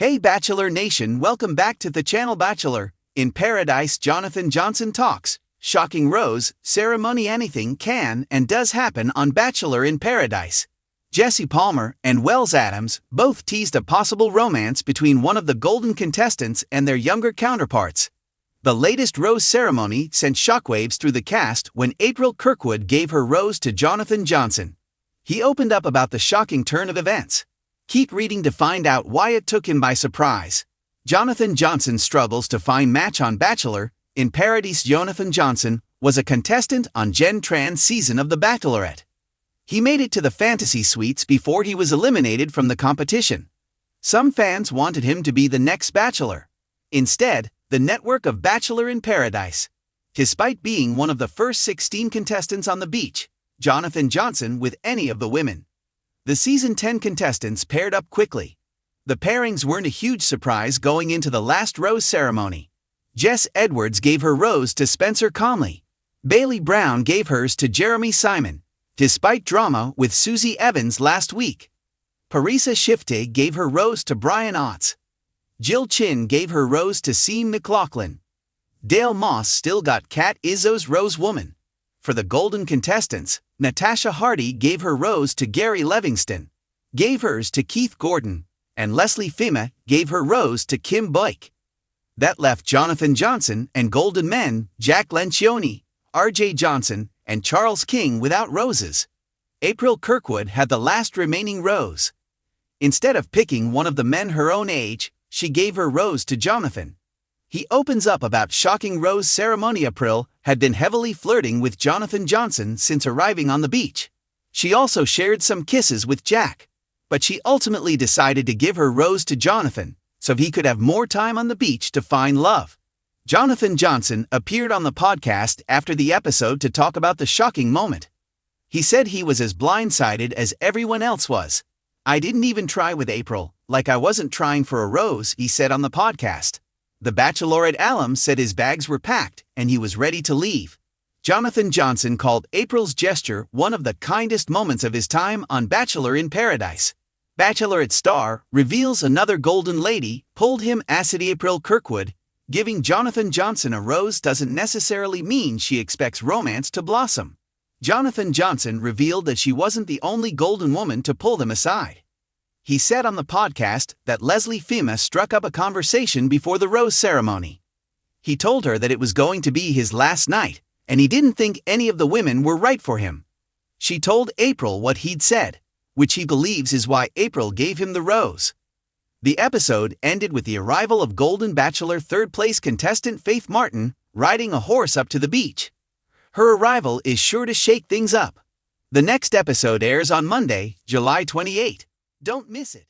Hey Bachelor Nation, welcome back to the channel Bachelor. In Paradise, Jonathon Johnson talks. Shocking rose ceremony. Anything can and does happen on Bachelor in Paradise. Jesse Palmer and Wells Adams both teased a possible romance between one of the golden contestants and their younger counterparts. The latest rose ceremony sent shockwaves through the cast when April Kirkwood gave her rose to Jonathon Johnson. He opened up about the shocking turn of events. Keep reading to find out why it took him by surprise. Jonathon Johnson struggles to find match on Bachelor in Paradise. Jonathon Johnson was a contestant on Gen Tran's season of The Bachelorette. He made it to the fantasy suites before he was eliminated from the competition. Some fans wanted him to be the next Bachelor. Instead, the network of Bachelor in Paradise. Despite being one of the first 16 contestants on the beach, Jonathon Johnson with any of the women. The season 10 contestants paired up quickly. The pairings weren't a huge surprise going into the last rose ceremony. Jess Edwards gave her rose to Spencer Conley. Bailey Brown gave hers to Jeremy Simon, despite drama with Susie Evans last week. Parisa Shifte gave her rose to Brian Otts. Jill Chin gave her rose to Sean McLaughlin. Dale Moss still got Kat Izzo's Rose Woman. For the golden contestants, Natasha Hardy gave her rose to Gary Livingston, gave hers to Keith Gordon, and Leslie Fima gave her rose to Kim Blake. That left Jonathon Johnson and golden men Jack Lencioni, RJ Johnson, and Charles King without roses. April Kirkwood had the last remaining rose. Instead of picking one of the men her own age, she gave her rose to Jonathon. He opens up about shocking rose ceremony. April had been heavily flirting with Jonathon Johnson since arriving on the beach. She also shared some kisses with Jack, but she ultimately decided to give her rose to Jonathon so he could have more time on the beach to find love. Jonathon Johnson appeared on the podcast after the episode to talk about the shocking moment. He said he was as blindsided as everyone else was. "I didn't even try with April, like I wasn't trying for a rose," he said on the podcast. The Bachelorette alum said his bags were packed and he was ready to leave. Jonathon Johnson called April's gesture one of the kindest moments of his time on Bachelor in Paradise. Bachelorette star reveals another golden lady pulled him acid. April Kirkwood giving Jonathon Johnson a rose doesn't necessarily mean she expects romance to blossom. Jonathon Johnson revealed that she wasn't the only golden woman to pull them aside. He said on the podcast that Leslie Fima struck up a conversation before the rose ceremony. He told her that it was going to be his last night, and he didn't think any of the women were right for him. She told April what he'd said, which he believes is why April gave him the rose. The episode ended with the arrival of Golden Bachelor third-place contestant Faith Martin riding a horse up to the beach. Her arrival is sure to shake things up. The next episode airs on Monday, July 28. Don't miss it.